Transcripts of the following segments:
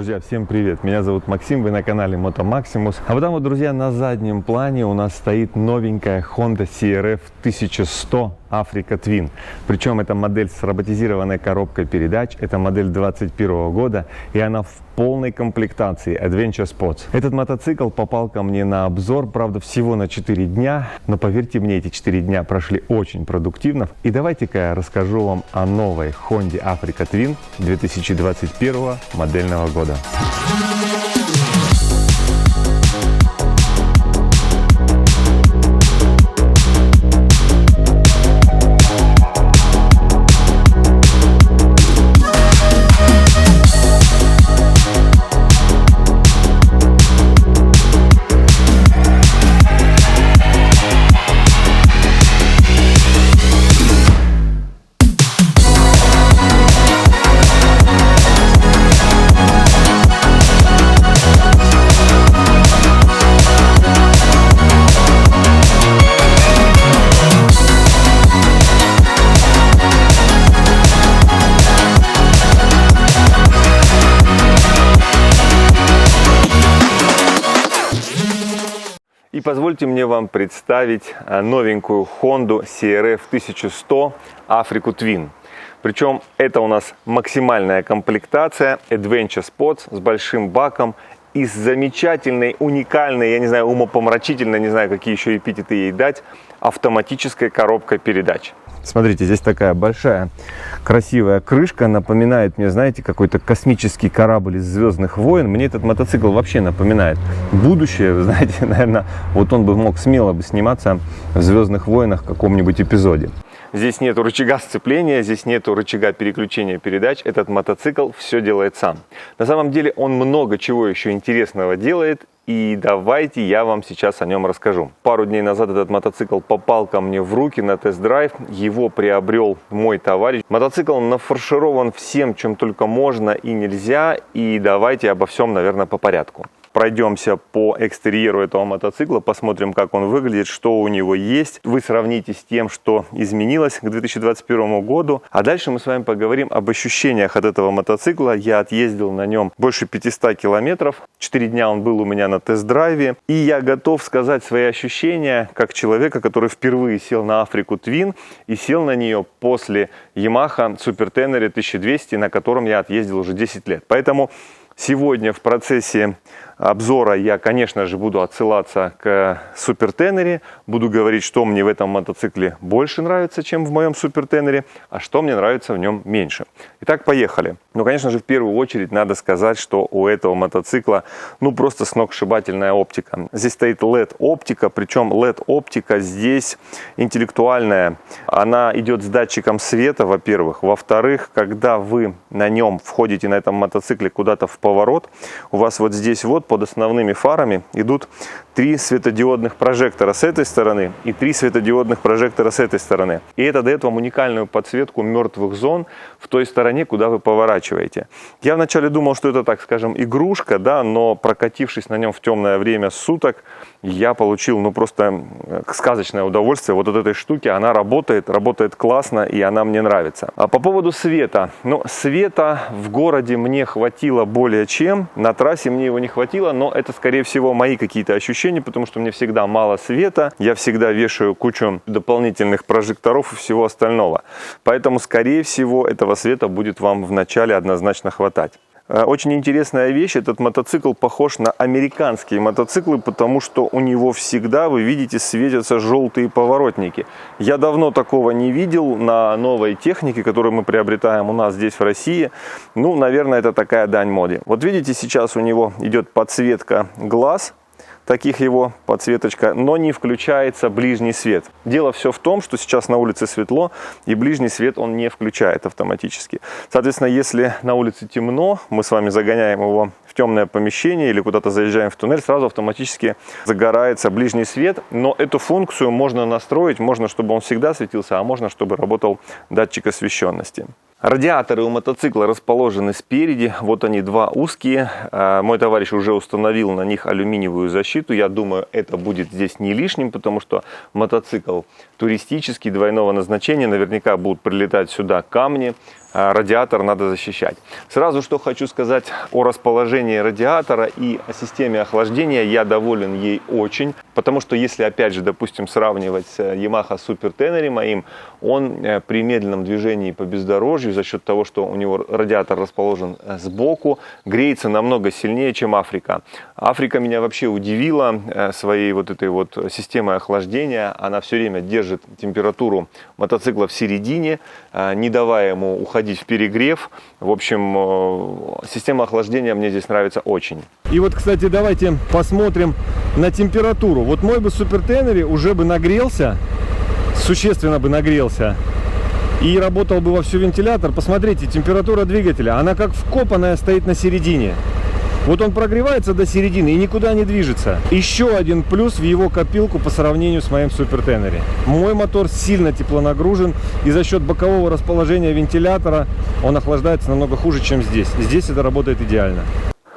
Друзья, всем привет! Меня зовут Максим, вы на канале Moto Maximus. А вот там вот, друзья, на заднем плане у нас стоит новенькая Honda CRF 1100 Africa Twin. Причем это модель с роботизированной коробкой передач, это модель 2021 года, и она в полной комплектации Adventure Sports. Этот мотоцикл попал ко мне на обзор, правда, всего на 4 дня, но поверьте мне, эти 4 дня прошли очень продуктивно. И давайте-ка я расскажу вам о новой Honda Africa Twin 2021 модельного года. И позвольте мне вам представить новенькую Honda CRF 1100 Africa Twin. Причем это у нас максимальная комплектация Adventure Sports с большим баком и с замечательной, уникальной, я не знаю, умопомрачительной, не знаю, какие еще эпитеты ей дать, автоматической коробкой передач. Смотрите, здесь такая большая красивая крышка, напоминает мне, знаете, какой-то космический корабль из «Звездных войн». Мне этот мотоцикл вообще напоминает будущее, вы знаете, наверное, вот он бы мог смело бы сниматься в «Звездных войнах» в каком-нибудь эпизоде. Здесь нету рычага сцепления, здесь нету рычага переключения передач. Этот мотоцикл все делает сам. На самом деле он много чего еще интересного делает. И давайте я вам сейчас о нем расскажу. Пару дней назад этот мотоцикл попал ко мне в руки на тест-драйв. Его приобрел мой товарищ. Мотоцикл нафарширован всем, чем только можно и нельзя. И давайте обо всем, наверное, по порядку. Пройдемся по экстерьеру этого мотоцикла, посмотрим, как он выглядит, что у него есть. Вы сравните с тем, что изменилось к 2021 году. А дальше мы с вами поговорим об ощущениях от этого мотоцикла. Я отъездил на нем больше 500 километров. 4 дня он был у меня на тест-драйве. И я готов сказать свои ощущения как человека, который впервые сел на Africa Twin и сел на нее после Yamaha Super Tenere 1200, на котором я отъездил уже 10 лет. Поэтому сегодня в процессе обзора я, конечно же, буду отсылаться к Super Tenere, буду говорить, что мне в этом мотоцикле больше нравится, чем в моем Super Tenere, а что мне нравится в нем меньше. Итак, поехали. Ну, конечно же, в первую очередь надо сказать, что у этого мотоцикла, ну, просто сногсшибательная оптика. Здесь стоит LED-оптика, причем LED-оптика здесь интеллектуальная. Она идет с датчиком света, во-первых. Во-вторых, когда вы на нем входите, на этом мотоцикле, куда-то в поворот, у вас вот здесь вот под основными фарами идут 3 светодиодных прожектора с этой стороны и 3 светодиодных прожектора с этой стороны. И это дает вам уникальную подсветку мертвых зон в той стороне, куда вы поворачиваете. Я вначале думал, что это, так скажем, игрушка, да, но прокатившись на нем в темное время суток, я получил, ну, просто сказочное удовольствие вот от этой штуки. Она работает классно, и она мне нравится. А по поводу света. Ну, света в городе мне хватило более чем. На трассе мне его не хватило, но это, скорее всего, мои какие-то ощущения, потому что мне всегда мало света. Я всегда вешаю кучу дополнительных прожекторов и всего остального. Поэтому, скорее всего, этого света будет вам в начале однозначно хватать. Очень интересная вещь, этот мотоцикл похож на американские мотоциклы, потому что у него всегда, вы видите, светятся желтые поворотники. Я давно такого не видел на новой технике, которую мы приобретаем у нас здесь в России. Ну, наверное, это такая дань моде. Вот видите, сейчас у него идет подсветка глаз. Таких его подсветочка, но не включается ближний свет. Дело все в том, что сейчас на улице светло, и ближний свет он не включает автоматически. Соответственно, если на улице темно, мы с вами загоняем его в темное помещение или куда-то заезжаем в туннель, сразу автоматически загорается ближний свет. Но эту функцию можно настроить, можно, чтобы он всегда светился, а можно, чтобы работал датчик освещенности. Радиаторы у мотоцикла расположены спереди, вот они, два узкие. Мой товарищ уже установил на них алюминиевую защиту. Я думаю, это будет здесь не лишним, потому что мотоцикл туристический, двойного назначения. Наверняка будут прилетать сюда камни. радиатор надо защищать. Сразу что хочу сказать о расположении радиатора и о системе охлаждения. Я доволен ей очень, потому что если опять же, допустим, сравнивать с Yamaha Super Tenere моим, он при медленном движении по бездорожью за счет того, что у него радиатор расположен сбоку, греется намного сильнее, чем Африка. Африка меня вообще удивила своей вот этой вот системой охлаждения. Она все время держит температуру мотоцикла в середине, не давая ему уходить в перегрев. В общем, система охлаждения мне здесь нравится очень. И вот, кстати, давайте посмотрим на температуру. Вот мой бы Super Tenere уже бы нагрелся, существенно бы нагрелся, и работал бы вовсю вентилятор. Посмотрите, температура двигателя, она как вкопанная стоит на середине. Вот он прогревается до середины и никуда не движется. Еще один плюс в его копилку по сравнению с моим Super Tenere. Мой мотор сильно теплонагружен, и за счет бокового расположения вентилятора он охлаждается намного хуже, чем здесь. Здесь это работает идеально.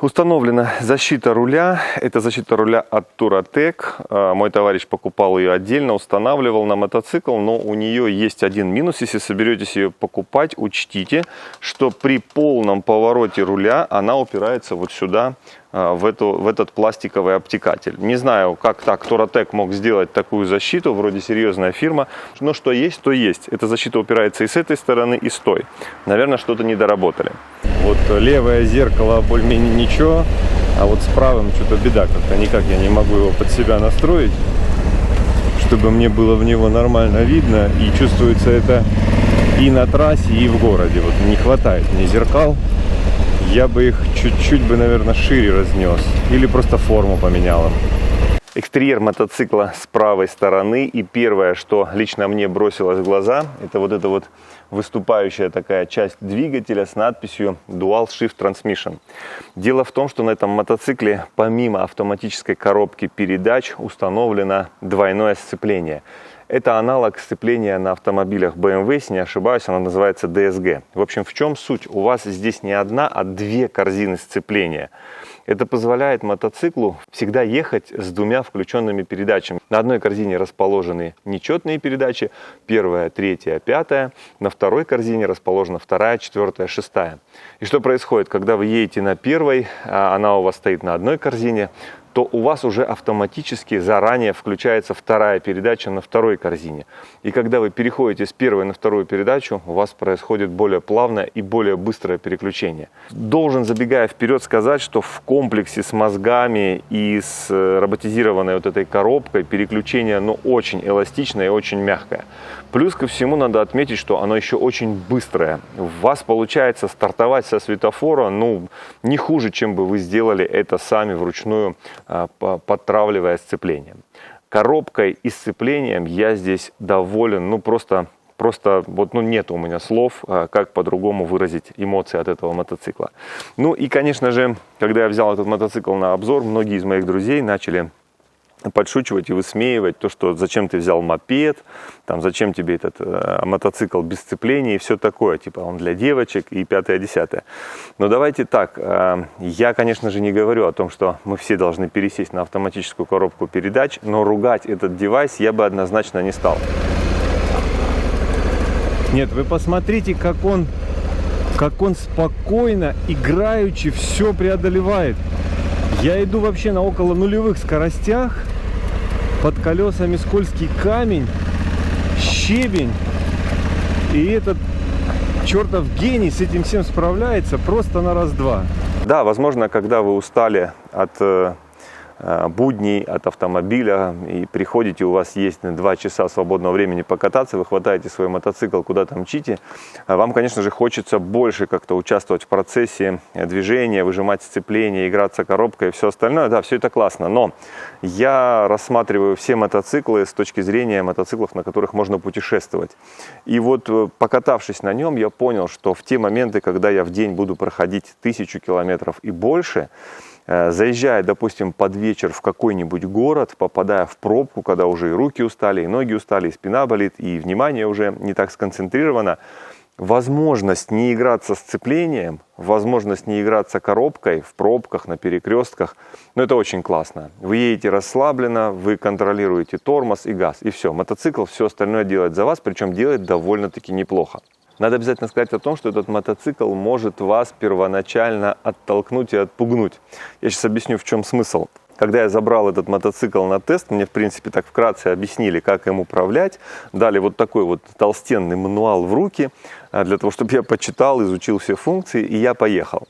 Установлена защита руля. Это защита руля от Touratech. Мой товарищ покупал ее отдельно, устанавливал на мотоцикл, но у нее есть один минус. Если соберетесь ее покупать, учтите, что при полном повороте руля она упирается вот сюда, в этот пластиковый обтекатель. Не знаю, как так Touratech мог сделать такую защиту, вроде серьезная фирма, но что есть, то есть. Эта защита упирается и с этой стороны, и с той. Наверное, что-то не доработали. Вот левое зеркало более-менее ничего, а вот с правым что-то беда как-то. Никак я не могу его под себя настроить, чтобы мне было в него нормально видно. И чувствуется это и на трассе, и в городе. Вот не хватает мне зеркал. Я бы их чуть-чуть бы, наверное, шире разнес. Или просто форму поменял им. Экстерьер мотоцикла с правой стороны. И первое, что лично мне бросилось в глаза, это вот эта вот выступающая такая часть двигателя с надписью Dual Shift Transmission. Дело в том, что на этом мотоцикле помимо автоматической коробки передач установлено двойное сцепление. Это аналог сцепления на автомобилях BMW, если не ошибаюсь, она называется DSG. В общем, в чем суть? У вас здесь не одна, а две корзины сцепления. Это позволяет мотоциклу всегда ехать с двумя включенными передачами. На одной корзине расположены нечетные передачи, первая, третья, пятая. На второй корзине расположена вторая, четвертая, шестая. И что происходит, когда вы едете на первой, а она у вас стоит на одной корзине, то у вас уже автоматически заранее включается вторая передача на второй корзине. И когда вы переходите с первой на вторую передачу, у вас происходит более плавное и более быстрое переключение. Должен, забегая вперед, сказать, что в комплексе с мозгами и с роботизированной вот этой коробкой переключение очень эластичное и очень мягкое. Плюс ко всему надо отметить, что оно еще очень быстрое. У вас получается стартовать со светофора не хуже, чем бы вы сделали это сами вручную, подтравливая сцеплением. Коробкой и сцеплением я здесь доволен, просто нет у меня слов, как по-другому выразить эмоции от этого мотоцикла. И, конечно же, когда я взял этот мотоцикл на обзор, многие из моих друзей начали подшучивать и высмеивать то, что зачем ты взял мопед, зачем тебе этот мотоцикл без сцепления и все такое, типа он для девочек и 5-10. Но давайте так, я, конечно же, не говорю о том, что мы все должны пересесть на автоматическую коробку передач, но ругать этот девайс я бы однозначно не стал. Нет, вы посмотрите, как он спокойно, играючи все преодолевает. Я иду вообще на около нулевых скоростях, под колесами скользкий камень, щебень, и этот чертов гений с этим всем справляется просто на раз-два. Да, возможно, когда вы устали от будней, от автомобиля и приходите, у вас есть 2 часа свободного времени покататься, вы хватаете свой мотоцикл, куда-то мчите, вам, конечно же, хочется больше как-то участвовать в процессе движения, выжимать сцепление, играться коробкой и все остальное. Да, все это классно, но я рассматриваю все мотоциклы с точки зрения мотоциклов, на которых можно путешествовать. И вот покатавшись на нем, я понял, что в те моменты, когда я в день буду проходить 1000 километров и больше, заезжая, допустим, под вечер в какой-нибудь город, попадая в пробку, когда уже и руки устали, и ноги устали, и спина болит, и внимание уже не так сконцентрировано, возможность не играться сцеплением, возможность не играться коробкой в пробках, на перекрестках, это очень классно. Вы едете расслабленно, вы контролируете тормоз и газ, и все. Мотоцикл все остальное делает за вас, причем делает довольно-таки неплохо. Надо обязательно сказать о том, что этот мотоцикл может вас первоначально оттолкнуть и отпугнуть. Я сейчас объясню, в чем смысл. Когда я забрал этот мотоцикл на тест, мне, в принципе, так вкратце объяснили, как им управлять. Дали вот такой вот толстенный мануал в руки, для того, чтобы я почитал, изучил все функции, и я поехал.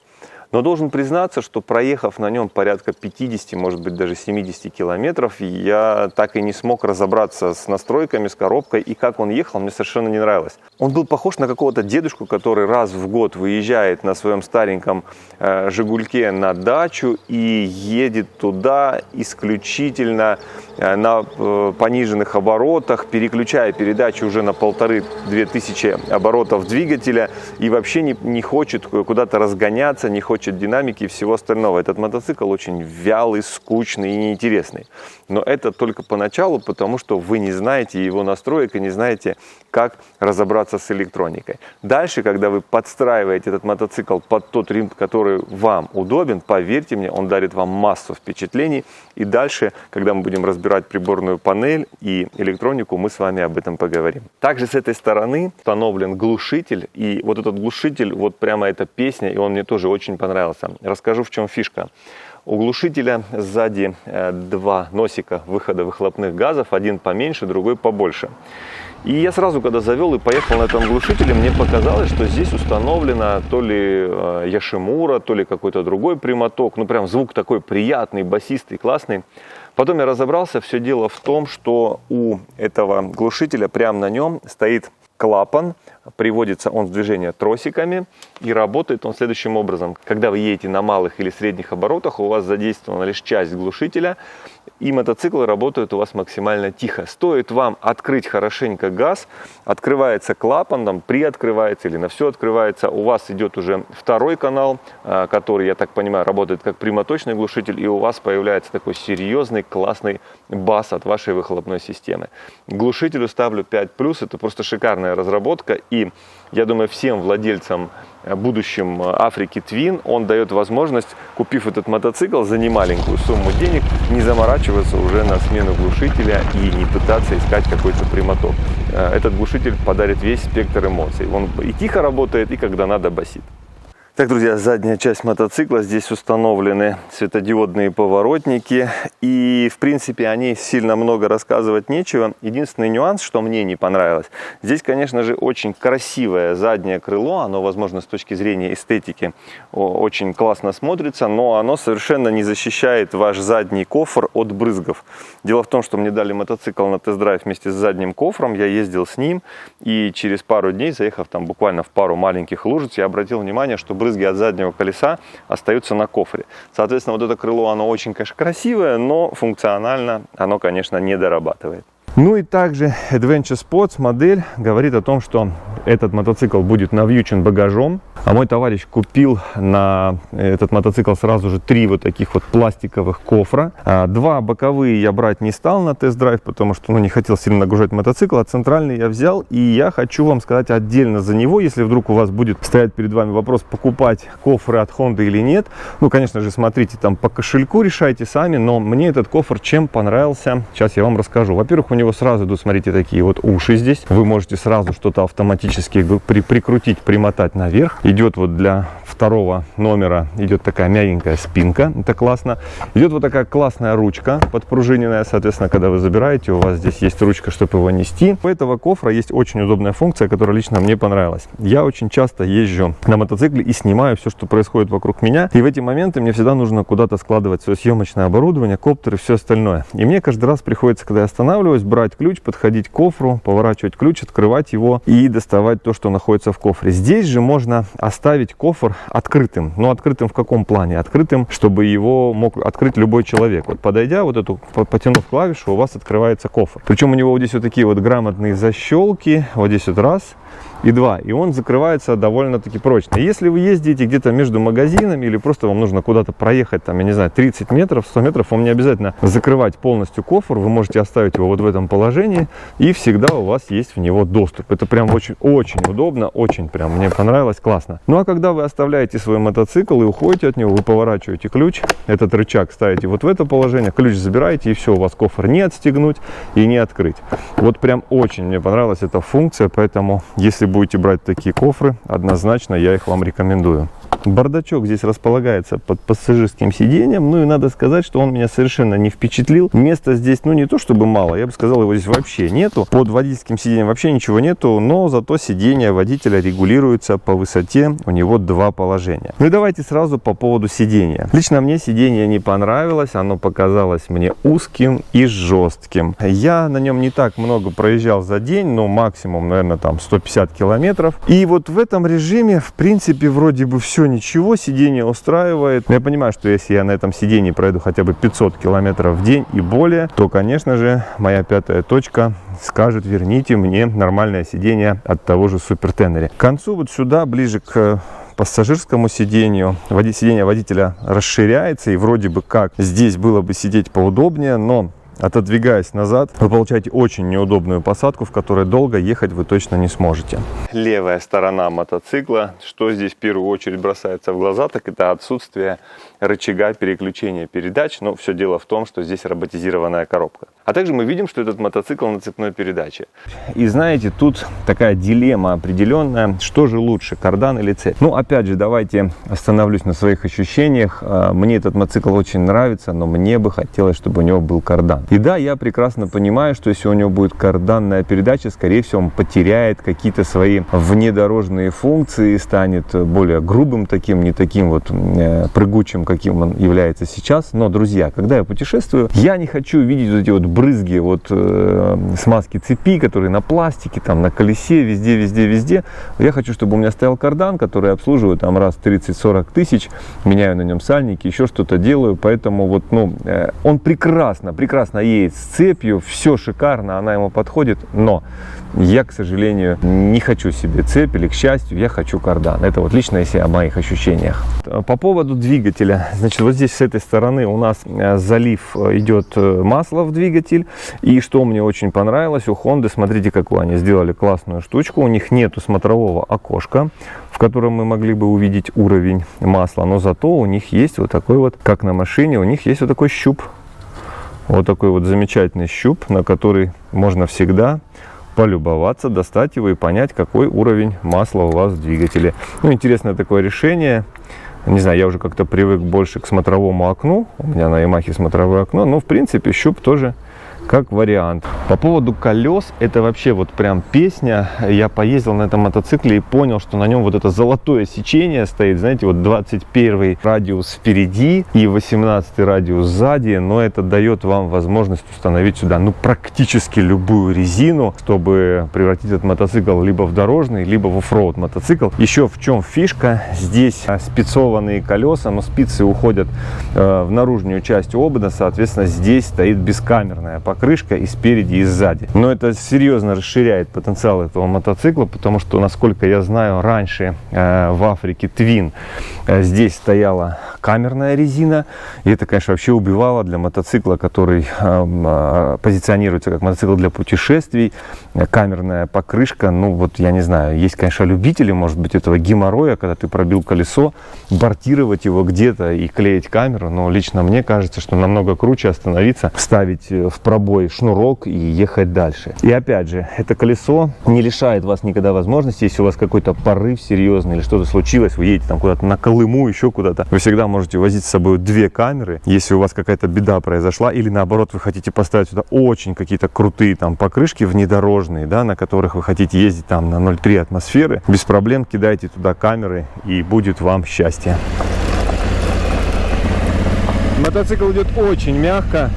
Но должен признаться, что проехав на нем порядка 50, может быть даже 70 километров, я так и не смог разобраться с настройками, с коробкой, и как он ехал, мне совершенно не нравилось. Он был похож на какого-то дедушку, который раз в год выезжает на своем стареньком «Жигульке» на дачу и едет туда исключительно на пониженных оборотах, переключая передачи уже на 1500-2000 оборотов двигателя и вообще не хочет куда-то разгоняться, не хочет динамики и всего остального. Этот мотоцикл очень вялый, скучный и неинтересный. Но это только поначалу, потому что вы не знаете его настроек и не знаете, как разобраться с электроникой. Дальше, когда вы подстраиваете этот мотоцикл под тот ритм, который вам удобен, поверьте мне, он дарит вам массу впечатлений. И дальше, когда мы будем разбирать приборную панель и электронику, мы с вами об этом поговорим. Также с этой стороны установлен глушитель. И вот этот глушитель, вот прямо эта песня, и он мне тоже очень понравился. Расскажу, в чем фишка. У глушителя сзади два носика выхода выхлопных газов, один поменьше, другой побольше. И я сразу, когда завел и поехал на этом глушителе, мне показалось, что здесь установлена то ли Яшимура, то ли какой-то другой прямоток. Ну, прям звук такой приятный, басистый, классный. Потом я разобрался, все дело в том, что у этого глушителя прямо на нем стоит клапан, приводится он в движение тросиками и работает он следующим образом. Когда вы едете на малых или средних оборотах, у вас задействована лишь часть глушителя, и мотоциклы работают у вас максимально тихо. Стоит вам открыть хорошенько газ, открывается клапан, там приоткрывается или на все открывается, у вас идет уже второй канал, который, я так понимаю, работает как прямоточный глушитель, и у вас появляется такой серьезный, классный бас от вашей выхлопной системы. Глушителю ставлю 5+, это просто шикарная разработка, и я думаю, всем владельцам будущим Африки Twin он дает возможность, купив этот мотоцикл за немаленькую сумму денег, не заморачиваться уже на смену глушителя и не пытаться искать какой-то прямоток. Этот глушитель подарит весь спектр эмоций. Он и тихо работает, и когда надо басит. Так, друзья, задняя часть мотоцикла. Здесь установлены светодиодные поворотники. И, в принципе, о ней сильно много рассказывать нечего. Единственный нюанс, что мне не понравилось. Здесь, конечно же, очень красивое заднее крыло. Оно, возможно, с точки зрения эстетики очень классно смотрится. Но оно совершенно не защищает ваш задний кофр от брызгов. Дело в том, что мне дали мотоцикл на тест-драйв вместе с задним кофром. Я ездил с ним. И через пару дней, заехав там буквально в пару маленьких лужиц, я обратил внимание, что брызги от заднего колеса остаются на кофре. Соответственно, вот это крыло, оно очень, конечно, красивое, но функционально оно, конечно, не дорабатывает. Ну и также Adventure Sports модель говорит о том, что этот мотоцикл будет навьючен багажом. А мой товарищ купил на этот мотоцикл сразу же 3 вот таких вот пластиковых кофра. 2 боковые я брать не стал на тест-драйв, потому что не хотел сильно нагружать мотоцикл, а центральный я взял. И я хочу вам сказать отдельно за него, если вдруг у вас будет стоять перед вами вопрос, покупать кофры от Honda или нет. Ну, конечно же, смотрите там по кошельку, решайте сами, но мне этот кофр чем понравился, сейчас я вам расскажу. Во-первых, у него сразу идут, смотрите, такие вот уши здесь. Вы можете сразу что-то автоматически прикрутить, примотать наверх. Идет вот для второго номера, идет такая мягенькая спинка, это классно. Идет вот такая классная ручка подпружиненная, соответственно, когда вы забираете, у вас здесь есть ручка, чтобы его нести. У этого кофра есть очень удобная функция, которая лично мне понравилась. Я очень часто езжу на мотоцикле и снимаю все, что происходит вокруг меня, и в эти моменты мне всегда нужно куда-то складывать свое съемочное оборудование, коптер и все остальное. И мне каждый раз приходится, когда я останавливаюсь, брать ключ, подходить к кофру, поворачивать ключ, открывать его и доставать то, что находится в кофре. Здесь же можно оставить кофр открытым. Но открытым в каком плане? Открытым, чтобы его мог открыть любой человек. Вот подойдя, вот эту, потянув клавишу, у вас открывается кофр. Причем у него вот здесь вот такие вот грамотные защелки. Вот здесь вот раз и два. И он закрывается довольно-таки прочно. Если вы ездите где-то между магазинами или просто вам нужно куда-то проехать, там, я не знаю, 30 метров, 100 метров, вам не обязательно закрывать полностью кофр. Вы можете оставить его вот в этом положении, и всегда у вас есть в него доступ. Это прям очень очень удобно, очень прям мне понравилось, классно. Ну а когда вы оставляете свой мотоцикл и уходите от него, вы поворачиваете ключ, этот рычаг ставите вот в это положение, ключ забираете, и все, у вас кофр не отстегнуть и не открыть. Вот прям очень мне понравилась эта функция, поэтому если будете брать такие кофры, однозначно я их вам рекомендую. Бардачок здесь располагается под пассажирским сиденьем, ну и надо сказать, что он меня совершенно не впечатлил. Места здесь, ну не то чтобы мало, я бы сказал, его здесь вообще нету. Под водительским сиденьем вообще ничего нету, но зато сиденье водителя регулируется по высоте, у него два положения. Ну и давайте сразу по поводу сиденья. Лично мне сиденье не понравилось, оно показалось мне узким и жестким. Я на нем не так много проезжал за день, но максимум, наверное, там 150 километров. И вот в этом режиме, в принципе, вроде бы все ничего, сиденье устраивает. Но я понимаю, что если я на этом сиденье пройду хотя бы 500 километров в день и более, то, конечно же, моя пятая точка скажет: верните мне нормальное сиденье от того же супертенери. К концу вот сюда, ближе к пассажирскому сиденью, сиденье водителя расширяется, и вроде бы как здесь было бы сидеть поудобнее, но отодвигаясь назад, вы получаете очень неудобную посадку, в которой долго ехать вы точно не сможете. Левая сторона мотоцикла, что здесь в первую очередь бросается в глаза, так это отсутствие рычага переключения передач. Но все дело в том, что здесь роботизированная коробка. А также мы видим, что этот мотоцикл на цепной передаче. И знаете, тут такая дилемма определенная, что же лучше, кардан или цепь? Ну, опять же, давайте остановлюсь на своих ощущениях. Мне этот мотоцикл очень нравится, но мне бы хотелось, чтобы у него был кардан. И да, я прекрасно понимаю, что если у него будет карданная передача, скорее всего, он потеряет какие-то свои внедорожные функции, станет более грубым таким, не таким вот прыгучим, каким он является сейчас. Но, друзья, когда я путешествую, я не хочу видеть вот эти вот брызги от смазки цепи, которые на пластике, там, на колесе, везде. Я хочу, чтобы у меня стоял кардан, который обслуживаю там раз 30-40 тысяч, меняю на нем сальники, еще что-то делаю. Поэтому вот, ну, он прекрасно едет с цепью, все шикарно, она ему подходит, но я, к сожалению, не хочу себе цепь, или, к счастью, я хочу кардан. Это вот лично если о моих ощущениях. По поводу двигателя, значит, вот здесь с этой стороны у нас залив идет масло в двигатель, и что мне очень понравилось у Honda, смотрите, какую они сделали классную штучку, у них нету смотрового окошка, в котором мы могли бы увидеть уровень масла, но зато у них есть вот такой вот, как на машине, у них есть вот такой щуп. Вот такой вот замечательный щуп, на который можно всегда полюбоваться, достать его и понять, какой уровень масла у вас в двигателе. Ну, интересное такое решение. Не знаю, я уже как-то привык больше к смотровому окну. У меня на Ямахе смотровое окно, но в принципе щуп тоже как вариант. По поводу колес, это вообще вот прям песня. Я поездил на этом мотоцикле и понял, что на нем вот это золотое сечение стоит, знаете, вот 21 радиус впереди и 18 радиус сзади, но это дает вам возможность установить сюда, ну, практически любую резину, чтобы превратить этот мотоцикл либо в дорожный, либо в оффроуд мотоцикл. Еще в чем фишка? Здесь спицованные колеса, но спицы уходят в наружную часть обода, соответственно, здесь стоит бескамерная покрышка и спереди, и сзади. Но это серьезно расширяет потенциал этого мотоцикла, потому что, насколько я знаю, раньше в Африке Twin здесь стояла камерная резина, и это, конечно, вообще убивало для мотоцикла, который позиционируется как мотоцикл для путешествий. Камерная покрышка, ну вот я не знаю, есть, конечно, любители, может быть, этого геморроя, когда ты пробил колесо, бортировать его где-то и клеить камеру, но лично мне кажется, что намного круче остановиться, вставить в пробой шнурок и ехать дальше. И опять же, это колесо не лишает вас никогда возможности, если у вас какой-то порыв серьезный или что-то случилось, вы едете там куда-то на Колыму, еще куда-то, вы всегда можете возить с собой две камеры, если у вас какая-то беда произошла, или наоборот, вы хотите поставить сюда очень какие-то крутые там покрышки внедорожные, да, на которых вы хотите ездить там на 0,3 атмосферы, без проблем кидайте туда камеры, и будет вам счастье. Мотоцикл идет очень мягко.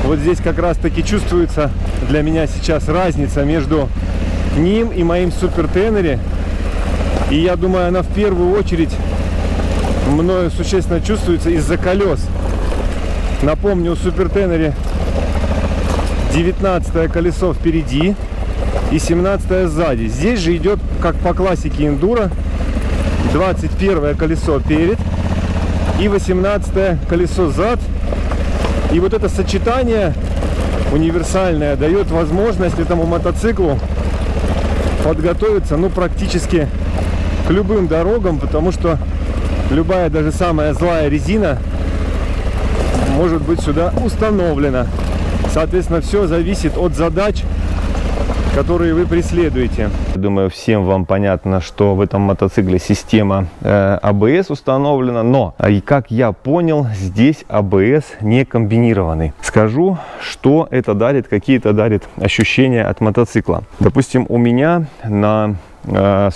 Вот здесь как раз таки чувствуется для меня сейчас разница между ним и моим супертенери. И я думаю, она в первую очередь мною существенно чувствуется из-за колес. Напомню, у супертенери 19 колесо впереди и 17 сзади. Здесь же идет, как по классике эндуро, 21 колесо перед и 18 колесо зад. И вот это сочетание универсальное дает возможность этому мотоциклу подготовиться, ну, практически к любым дорогам, потому что любая, даже самая злая резина может быть сюда установлена. Соответственно, все зависит от задач, которые вы преследуете. Думаю, всем вам понятно, что в этом мотоцикле система ABS установлена, но, и как я понял, здесь ABS не комбинированный. Скажу, что это дарит, какие это дарит ощущения от мотоцикла. Допустим, у меня на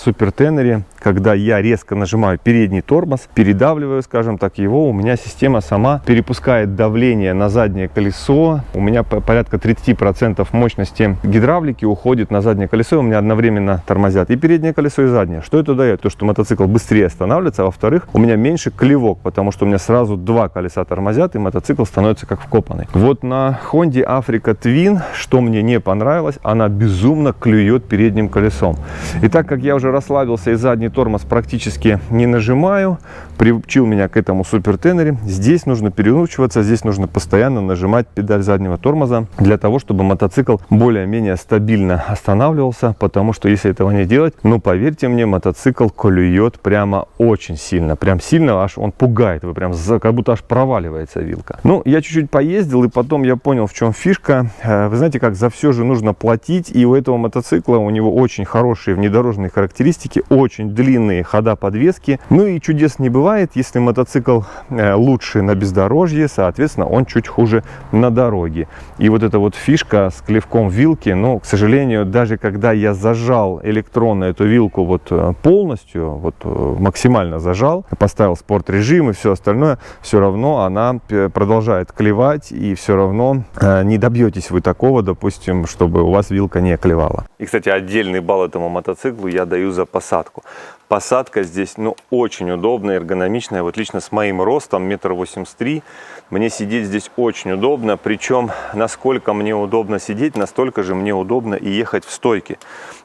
супертенере, когда я резко нажимаю передний тормоз, передавливаю, скажем так, его, у меня система сама перепускает давление на заднее колесо. У меня порядка 30% мощности гидравлики уходит на заднее колесо, у меня одновременно тормозят и переднее колесо, и заднее. Что это дает? То, что мотоцикл быстрее останавливается, а во-вторых, у меня меньше клевок, потому что у меня сразу два колеса тормозят, и мотоцикл становится как вкопанный. Вот на Honda Africa Twin, что мне не понравилось, она безумно клюет передним колесом. И так как я уже расслабился и задний тормоз практически не нажимаю, приучил меня к этому супертенере, здесь нужно переучиваться, здесь нужно постоянно нажимать педаль заднего тормоза для того, чтобы мотоцикл более-менее стабильно останавливался, потому что если этого не делать, ну поверьте мне, мотоцикл клюет прямо очень сильно, прям сильно, аж он пугает, вы прям как будто аж проваливается вилка. Ну, я чуть-чуть поездил, и потом я понял, в чем фишка. Вы знаете, как за все же нужно платить, и у этого мотоцикла, у него очень хорошие внедорожные характеристики, очень длинные хода подвески. Ну и чудес не бывает, если мотоцикл лучше на бездорожье, соответственно, он чуть хуже на дороге. И вот эта вот фишка с клевком вилки, ну, к сожалению, даже когда я зажал электронно эту вилку вот полностью, вот максимально зажал, поставил спорт режим и все остальное, все равно она продолжает клевать, и все равно не добьетесь вы такого, допустим, чтобы у вас вилка не клевала. И, кстати, отдельный балл этому мотоциклу я даю за посадку. Посадка здесь, ну, очень удобная, эргономичная. Вот лично с моим ростом 1,83 м мне сидеть здесь очень удобно. Причем, насколько мне удобно сидеть, настолько же мне удобно и ехать в стойке.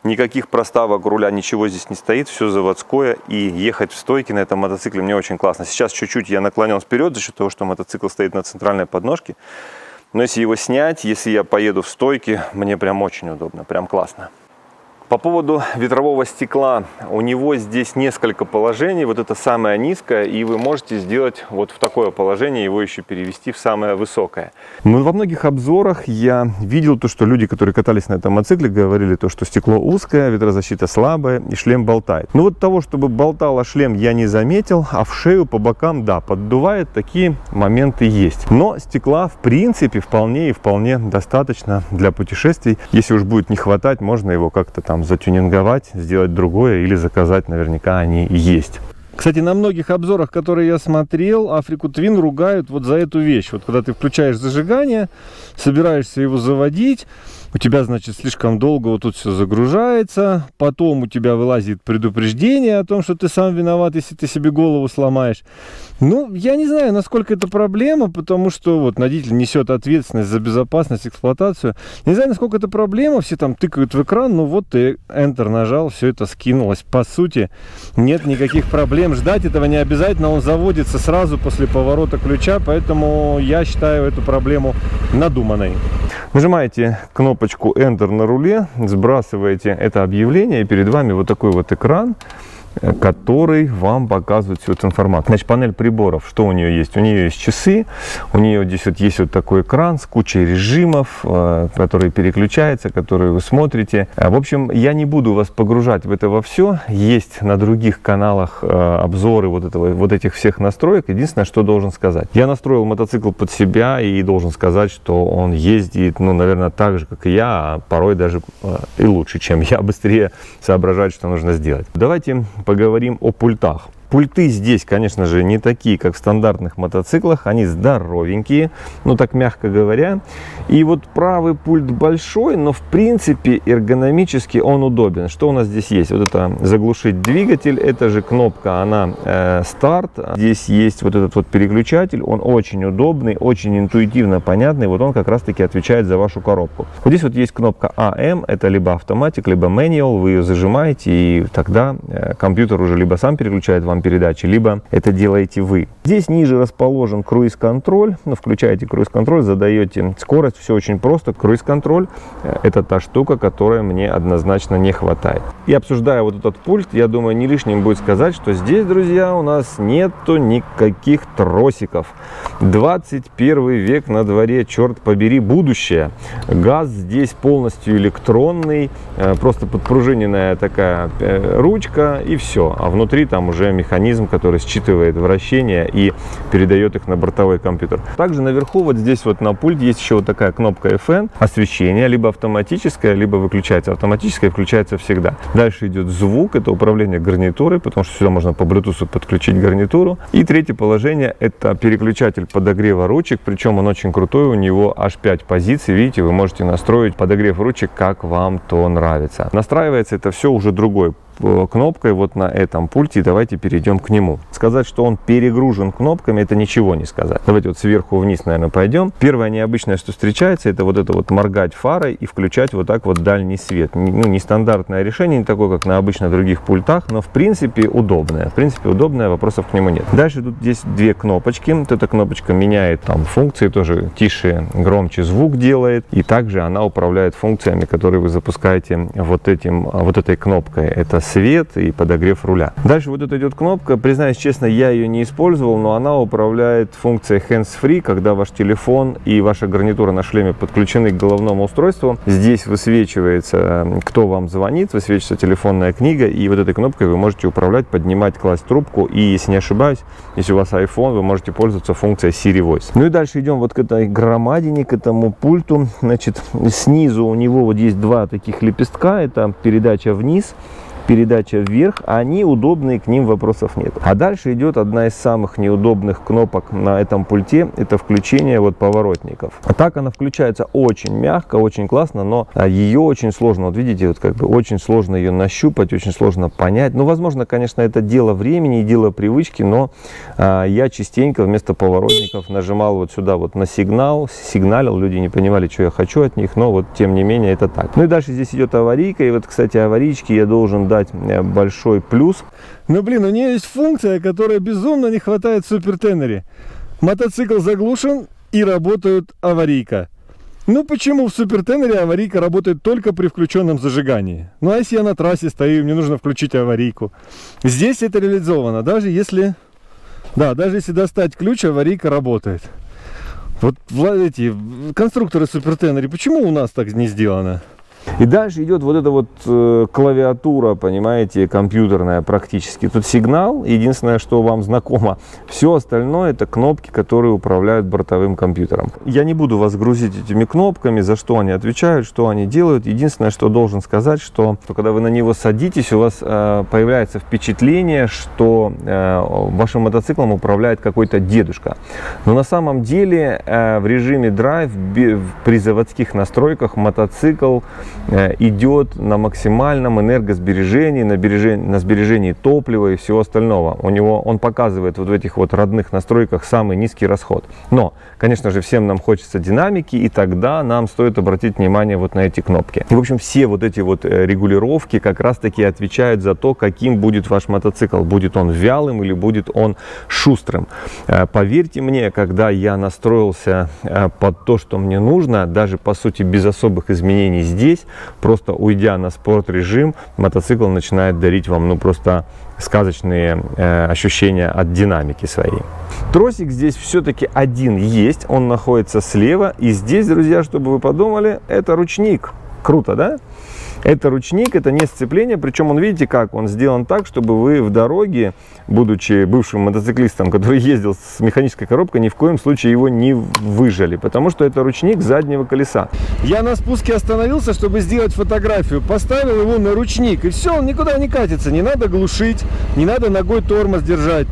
Никаких проставок руля, ничего здесь не стоит, все заводское. И ехать в стойке на этом мотоцикле мне очень классно. Сейчас чуть-чуть я наклонен вперед за счет того, что мотоцикл стоит на центральной подножке. Но если его снять, если я поеду в стойке, мне прям очень удобно, прям классно. По поводу ветрового стекла, у него здесь несколько положений, вот это самое низкое, и вы можете сделать вот в такое положение, его еще перевести в самое высокое. Но во многих обзорах я видел то, что люди, которые катались на этом мотоцикле, говорили то, что стекло узкое, ветрозащита слабая и шлем болтает. Но вот того, чтобы болтало шлем, я не заметил, а в шею по бокам, да, поддувает, такие моменты есть. Но стекла в принципе вполне достаточно для путешествий. Если уж будет не хватать, можно его как-то там затюнинговать, сделать другое или заказать, наверняка они есть. Кстати, на многих обзорах, которые я смотрел, Africa Twin ругают вот за эту вещь. Вот когда ты включаешь зажигание, собираешься его заводить, у тебя, значит, слишком долго вот тут все загружается, потом у тебя вылазит предупреждение о том, что ты сам виноват, если ты себе голову сломаешь. Ну, я не знаю, насколько это проблема, потому что вот водитель несет ответственность за безопасность, эксплуатацию. Не знаю, насколько это проблема, все там тыкают в экран, ну вот ты Enter нажал, все это скинулось. По сути, нет никаких проблем, ждать этого не обязательно, он заводится сразу после поворота ключа, поэтому я считаю эту проблему надуманной. Нажимаете кнопочку Enter на руле, сбрасываете это объявление, и перед вами вот такой вот экран, который вам показывает всю эту информацию. Значит, панель приборов, что у нее есть? У нее есть часы, у нее здесь вот есть вот такой экран с кучей режимов, которые переключаются, которые вы смотрите. В общем, я не буду вас погружать в это во все. Есть на других каналах обзоры вот этих всех настроек. Единственное, что должен сказать. Я настроил мотоцикл под себя и должен сказать, что он ездит, ну, наверное, так же, как и я, а порой даже и лучше, чем я, быстрее соображает, что нужно сделать. Давайте поговорим о пультах. Пульты здесь, конечно же, не такие, как в стандартных мотоциклах. Они здоровенькие, ну так мягко говоря. И вот правый пульт большой, но в принципе эргономически он удобен. Что у нас здесь есть? Вот это заглушить двигатель, это же кнопка, она старт. Здесь есть вот этот вот переключатель, он очень удобный, очень интуитивно понятный. Вот он как раз таки отвечает за вашу коробку. Вот здесь вот есть кнопка AM, это либо автоматик, либо manual. Вы ее зажимаете, и тогда компьютер уже либо сам переключает вам режимом передачи, либо это делаете вы. Здесь ниже расположен круиз-контроль. Включаете круиз-контроль, задаете скорость. Все очень просто. Круиз-контроль – это та штука, которой мне однозначно не хватает. И обсуждая вот этот пульт, я думаю, не лишним будет сказать, что здесь, друзья, у нас нету никаких тросиков. 21 век на дворе, черт побери, будущее. Газ здесь полностью электронный, просто подпружиненная такая ручка и все. А внутри там уже механизм, который считывает вращение и передает их на бортовой компьютер. Также наверху вот здесь вот на пульте есть еще вот такая кнопка FN. Освещение либо автоматическое, либо выключается. Автоматическое включается всегда. Дальше идет звук, это управление гарнитурой, потому что сюда можно по Bluetooth подключить гарнитуру. И третье положение — это переключатель подогрева ручек, причем он очень крутой, у него аж 5 позиций, видите, вы можете настроить подогрев ручек, как вам то нравится. Настраивается это все уже другой кнопкой вот на этом пульте. Давайте перейдем к нему. Сказать, что он перегружен кнопками, это ничего не сказать. Давайте вот сверху вниз, наверное, пойдем. Первое необычное, что встречается, это вот моргать фарой и включать вот так вот дальний свет. Ну, нестандартное решение, не такое, как на обычно других пультах, но в принципе удобное. В принципе удобное, вопросов к нему нет. Дальше тут есть две кнопочки. Вот эта кнопочка меняет там функции, тоже тише, громче звук делает. И также она управляет функциями, которые вы запускаете вот этой кнопкой. Это свет и подогрев руля. Дальше вот это идет кнопка. Признаюсь честно, я ее не использовал, но она управляет функцией hands-free, когда ваш телефон и ваша гарнитура на шлеме подключены к головному устройству. Здесь высвечивается, кто вам звонит, высвечивается телефонная книга, и вот этой кнопкой вы можете управлять, поднимать, класть трубку. И, если не ошибаюсь, если у вас iPhone, вы можете пользоваться функцией Siri Voice. Ну и дальше идем вот к этой громадине, к этому пульту. Значит, снизу у него вот есть два таких лепестка. Это передача вниз, передача вверх, они удобные, к ним вопросов нет. А дальше идет одна из самых неудобных кнопок на этом пульте, это включение вот поворотников. А так она включается очень мягко, очень классно, но ее очень сложно, вот видите, вот как бы очень сложно ее нащупать, очень сложно понять. Ну, возможно, конечно, это дело времени и дело привычки, но я частенько вместо поворотников нажимал вот сюда вот на сигналил, люди не понимали, что я хочу от них, но вот тем не менее это так. Ну и дальше здесь идет аварийка, и вот, кстати, аварийки я должен дать большой плюс. Но, блин, у нее есть функция, которая безумно не хватает в супертенере. Мотоцикл заглушен и работает аварийка. Ну почему в супертенере аварийка работает только при включенном зажигании? Ну а если я на трассе стою, мне нужно включить аварийку. Здесь это реализовано, даже если достать ключ, аварийка работает. Вот эти конструкторы супертенере, почему у нас так не сделано? И дальше идет вот эта вот клавиатура, понимаете, компьютерная практически. Тут сигнал, единственное, что вам знакомо. Все остальное это кнопки, которые управляют бортовым компьютером. Я не буду вас грузить этими кнопками, за что они отвечают, что они делают. Единственное, что должен сказать, что когда вы на него садитесь, у вас появляется впечатление, что вашим мотоциклом управляет какой-то дедушка. Но на самом деле в режиме драйв при заводских настройках мотоцикл идет на максимальном энергосбережении, на сбережении топлива и всего остального. Он показывает вот в этих вот родных настройках самый низкий расход. Но, конечно же, всем нам хочется динамики, и тогда нам стоит обратить внимание вот на эти кнопки. И, в общем, все вот эти вот регулировки как раз-таки отвечают за то, каким будет ваш мотоцикл. Будет он вялым или будет он шустрым. Поверьте мне, когда я настроился под то, что мне нужно, даже, по сути, без особых изменений здесь, просто уйдя на спорт-режим, мотоцикл начинает дарить вам, ну, просто сказочные ощущения от динамики своей. Тросик здесь все-таки один есть, он находится слева, и здесь, друзья, чтобы вы подумали, это ручник. Круто, да? Это ручник, это не сцепление, причем он, видите, как он сделан так, чтобы вы в дороге, будучи бывшим мотоциклистом, который ездил с механической коробкой, ни в коем случае его не выжали, потому что это ручник заднего колеса. Я на спуске остановился, чтобы сделать фотографию, поставил его на ручник, и все, он никуда не катится, не надо глушить, не надо ногой тормоз держать.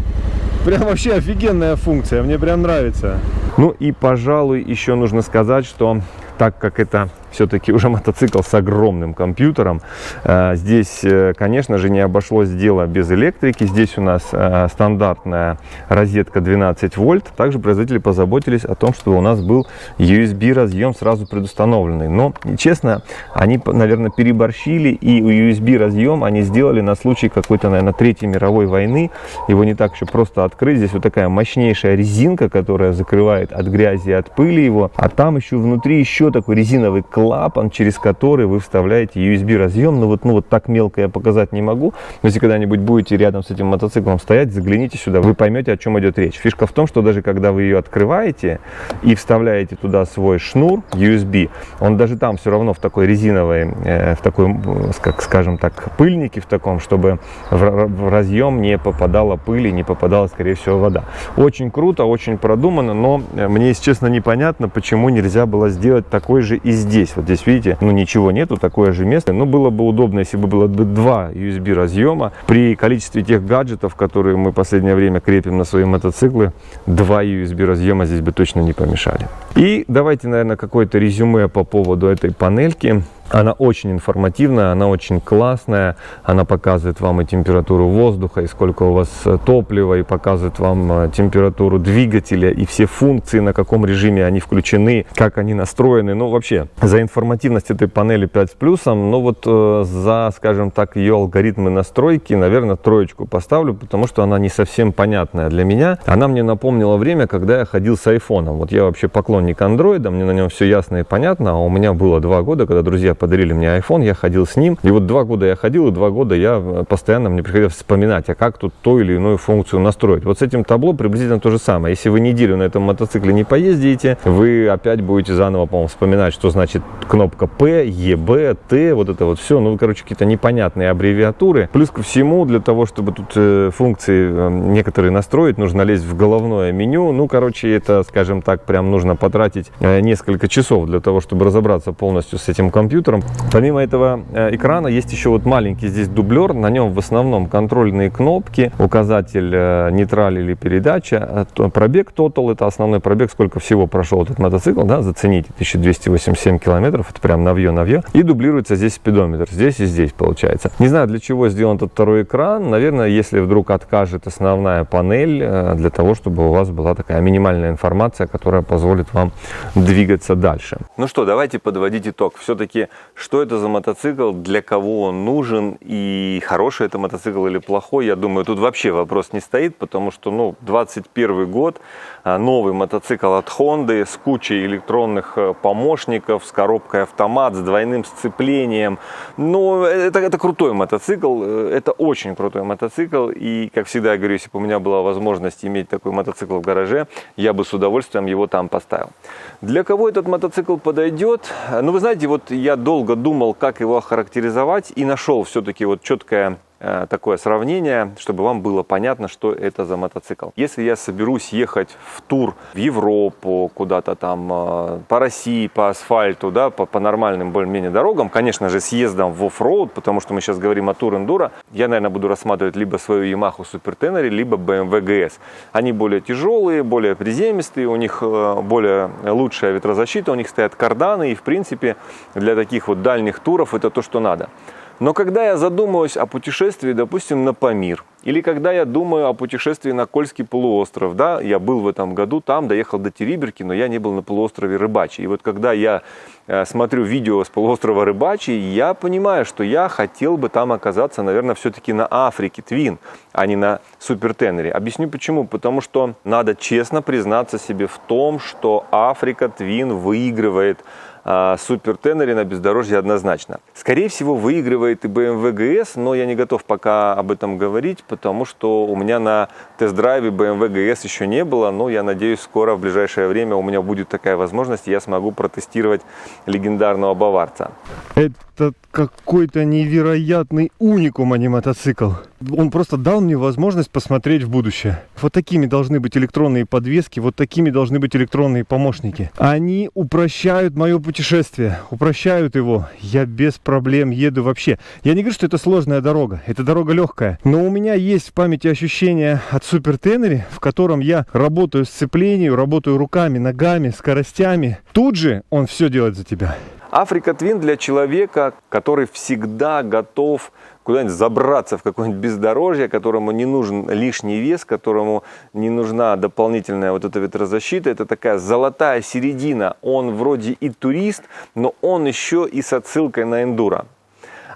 Прям вообще офигенная функция, мне прям нравится. Ну и, пожалуй, еще нужно сказать, что так как это все-таки уже мотоцикл с огромным компьютером. Здесь, конечно же, не обошлось дело без электрики. Здесь у нас стандартная розетка 12 вольт. Также производители позаботились о том, чтобы у нас был USB разъем сразу предустановленный. Но, честно, они, наверное, переборщили, и USB разъем они сделали на случай какой-то, наверное, Третьей мировой войны. Его не так еще просто открыть. Здесь вот такая мощнейшая резинка, которая закрывает от грязи и от пыли его. А там еще внутри еще такой резиновый клапан, через который вы вставляете USB разъем. Ну вот так мелко я показать не могу. Но если когда-нибудь будете рядом с этим мотоциклом стоять, загляните сюда, вы поймете, о чем идет речь. Фишка в том, что даже когда вы ее открываете и вставляете туда свой шнур USB, он даже там все равно в такой резиновой, в такой, как скажем так, пыльнике в таком, чтобы в разъем не попадала пыль и не попадала, скорее всего, вода. Очень круто, очень продумано, но мне, если честно, непонятно, почему нельзя было сделать такой же и здесь. Вот здесь, видите, ну ничего нету, такое же место. Но было бы удобно, если бы было бы два USB разъема. При количестве тех гаджетов, которые мы в последнее время крепим на свои мотоциклы, два USB разъема здесь бы точно не помешали. И давайте, наверное, какое-то резюме по поводу этой панельки. Она очень информативная, она очень классная, она показывает вам и температуру воздуха, и сколько у вас топлива, и показывает вам температуру двигателя, и все функции, на каком режиме они включены, как они настроены. Ну, вообще, за информативность этой панели 5 с плюсом, но вот за, скажем так, ее алгоритмы настройки, наверное, 3 поставлю, потому что она не совсем понятная для меня. Она мне напомнила время, когда я ходил с айфоном. Вот я вообще поклонник андроида, мне на нем все ясно и понятно, а у меня было 2 года, когда друзья подарили мне iPhone, я ходил с ним, и вот 2 года я ходил, и 2 года я постоянно, мне приходилось вспоминать, а как тут ту или иную функцию настроить. Вот с этим табло приблизительно то же самое. Если вы неделю на этом мотоцикле не поездите, вы опять будете заново, по-моему, вспоминать, что значит кнопка P, EB, T, вот это вот все, ну, короче, какие-то непонятные аббревиатуры. Плюс ко всему, для того, чтобы тут функции некоторые настроить, нужно лезть в головное меню. Ну, короче, это, скажем так, прям нужно потратить несколько часов для того, чтобы разобраться полностью с этим компьютером. Помимо этого экрана есть еще вот маленький здесь дублер, на нем в основном контрольные кнопки, указатель нейтраль или передача, пробег total, это основной пробег, сколько всего прошел этот мотоцикл, да, зацените, 1287 километров, это прям навье, и дублируется здесь спидометр, здесь и здесь получается. Не знаю, для чего сделан этот второй экран, наверное, если вдруг откажет основная панель, для того, чтобы у вас была такая минимальная информация, которая позволит вам двигаться дальше. Ну что, давайте подводить итог. Все-таки что это за мотоцикл, для кого он нужен и хороший это мотоцикл или плохой, я думаю, тут вообще вопрос не стоит, потому что, ну, 21 год, новый мотоцикл от Honda с кучей электронных помощников, с коробкой автомат, с двойным сцеплением. Ну, это крутой мотоцикл, это очень крутой мотоцикл, и, как всегда я говорю, если бы у меня была возможность иметь такой мотоцикл в гараже, я бы с удовольствием его там поставил. Для кого этот мотоцикл подойдет? Ну, вы знаете, вот я долго думал, как его охарактеризовать, и нашел все-таки вот четкое такое сравнение, чтобы вам было понятно, что это за мотоцикл. Если я соберусь ехать в тур в Европу, куда-то там по России, по асфальту, да, по нормальным более-менее дорогам, конечно же, съездом в оффроуд, потому что мы сейчас говорим о тур-эндуро, я, наверное, буду рассматривать либо свою Yamaha Super Tenere, либо BMW GS. Они более тяжелые, более приземистые, у них более лучшая ветрозащита, у них стоят карданы, и, в принципе, для таких вот дальних туров это то, что надо. Но когда я задумываюсь о путешествии, допустим, на Памир, или когда я думаю о путешествии на Кольский полуостров, да, я был в этом году там, доехал до Териберки, но я не был на полуострове Рыбачий. И вот когда я смотрю видео с полуострова Рыбачий, я понимаю, что я хотел бы там оказаться, наверное, все-таки на Африке Twin, а не на Super Tenere. Объясню почему. Потому что надо честно признаться себе в том, что Африка Twin выигрывает Super Tenere на бездорожье однозначно. Скорее всего, выигрывает и BMW GS, но я не готов пока об этом говорить, потому что у меня на тест-драйве BMW GS еще не было, но я надеюсь, скоро, в ближайшее время у меня будет такая возможность, и я смогу протестировать легендарного баварца. Это какой-то невероятный уникум, а не мотоцикл. Он просто дал мне возможность посмотреть в будущее. Вот такими должны быть электронные подвески, вот такими должны быть электронные помощники. Они упрощают мое путешествие, упрощают его. Я без проблем еду вообще. Я не говорю, что это сложная дорога, это дорога легкая. Но у меня есть в памяти ощущение от Super Tenere, в котором я работаю сцеплением, работаю руками, ногами, скоростями. Тут же он все делает за тебя. Africa Twin для человека, который всегда готов куда-нибудь забраться в какое-нибудь бездорожье, которому не нужен лишний вес, которому не нужна дополнительная вот эта ветрозащита. Это такая золотая середина. Он вроде и турист, но он еще и с отсылкой на эндуро.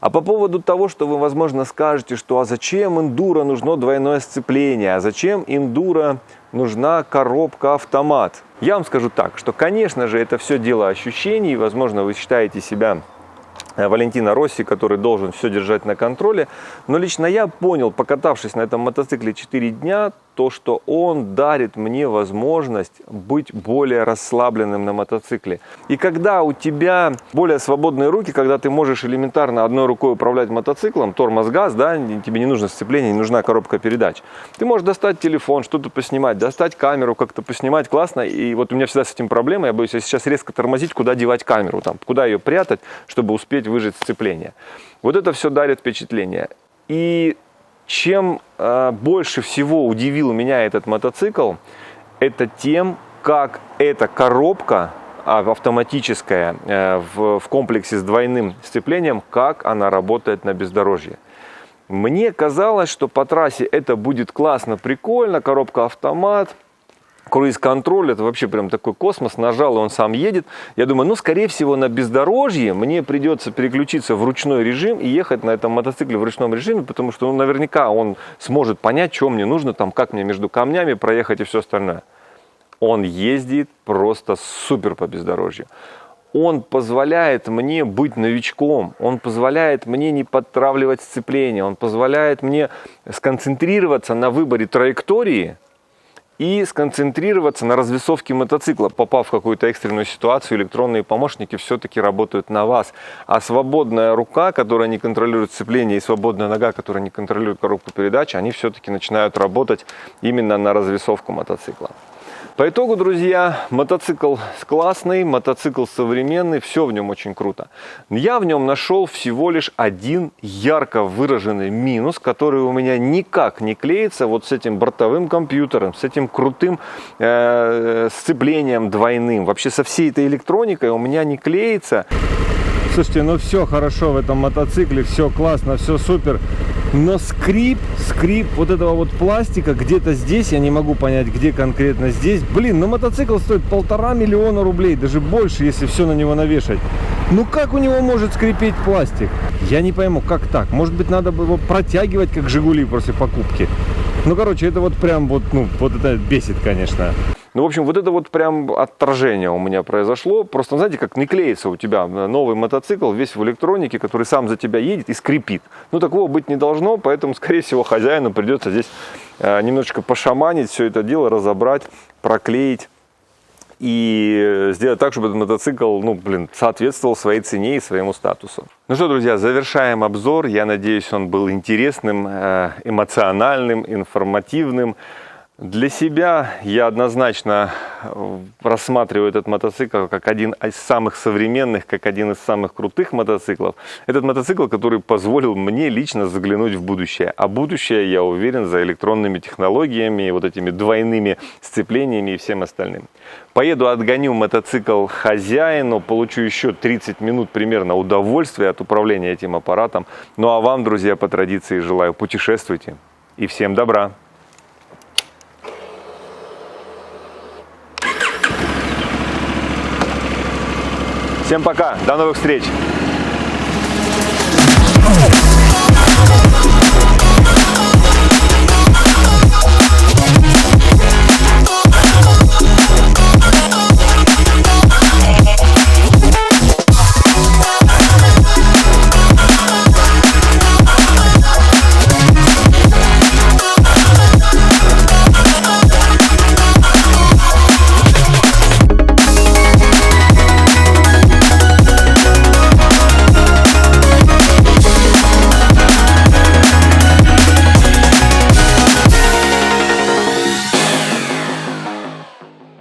А по поводу того, что вы, возможно, скажете, что а зачем эндуро нужно двойное сцепление, а зачем эндуро нужна коробка-автомат? Я вам скажу так, что, конечно же, это все дело ощущений. Возможно, вы считаете себя Валентино Росси, который должен все держать на контроле. Но лично я понял, покатавшись на этом мотоцикле 4 дня, то, что он дарит мне возможность быть более расслабленным на мотоцикле. И когда у тебя более свободные руки, когда ты можешь элементарно одной рукой управлять мотоциклом, тормоз-газ, да, тебе не нужно сцепление, не нужна коробка передач. Ты можешь достать телефон, что-то поснимать, достать камеру, как-то поснимать, классно. И вот у меня всегда с этим проблема, я боюсь, если сейчас резко тормозить, куда девать камеру, там, куда ее прятать, чтобы успеть выжать сцепление. Вот это все дарит впечатление. И чем больше всего удивил меня этот мотоцикл, это тем, как эта коробка автоматическая в комплексе с двойным сцеплением, как она работает на бездорожье. Мне казалось, что по трассе это будет классно, прикольно, коробка-автомат. Круиз-контроль, это вообще прям такой космос, нажал, и он сам едет. Я думаю, ну, скорее всего, на бездорожье мне придется переключиться в ручной режим и ехать на этом мотоцикле в ручном режиме, потому что ну, наверняка он сможет понять, что мне нужно, там, как мне между камнями проехать и все остальное. Он ездит просто супер по бездорожью. Он позволяет мне быть новичком, он позволяет мне не подтравливать сцепление, он позволяет мне сконцентрироваться на выборе траектории, и сконцентрироваться на развесовке мотоцикла. Попав в какую-то экстренную ситуацию, электронные помощники все-таки работают на вас. А свободная рука, которая не контролирует сцепление, и свободная нога, которая не контролирует коробку передач, они все-таки начинают работать именно на развесовку мотоцикла. По итогу, друзья, мотоцикл классный, мотоцикл современный, все в нем очень круто. Я в нем нашел всего лишь один ярко выраженный минус, который у меня никак не клеится вот с этим бортовым компьютером, с этим крутым сцеплением двойным. Вообще со всей этой электроникой у меня не клеится. Слушайте, ну все хорошо в этом мотоцикле, все классно, все супер. Но скрип вот этого вот пластика где-то здесь, я не могу понять, где конкретно здесь. Блин, ну мотоцикл стоит 1,5 миллиона рублей, даже больше, если все на него навешать. Ну как у него может скрипеть пластик? Я не пойму, как так? Может быть, надо бы его протягивать, как Жигули после покупки? Ну, короче, это вот прям вот, ну, вот это бесит, конечно. Ну, в общем, вот это вот прям отторжение у меня произошло. Просто, знаете, как не клеится у тебя новый мотоцикл, весь в электронике, который сам за тебя едет и скрипит. Ну, такого быть не должно, поэтому, скорее всего, хозяину придется здесь немножечко пошаманить, все это дело разобрать, проклеить и сделать так, чтобы этот мотоцикл, ну, блин, соответствовал своей цене и своему статусу. Ну что, друзья, завершаем обзор. Я надеюсь, он был интересным, эмоциональным, информативным. Для себя я однозначно рассматриваю этот мотоцикл как один из самых современных, как один из самых крутых мотоциклов. Этот мотоцикл, который позволил мне лично заглянуть в будущее. А будущее, я уверен, за электронными технологиями, вот этими двойными сцеплениями и всем остальным. Поеду, отгоню мотоцикл хозяину, получу еще 30 минут примерно удовольствия от управления этим аппаратом. Ну а вам, друзья, по традиции желаю путешествуйте и всем добра! Всем пока, до новых встреч!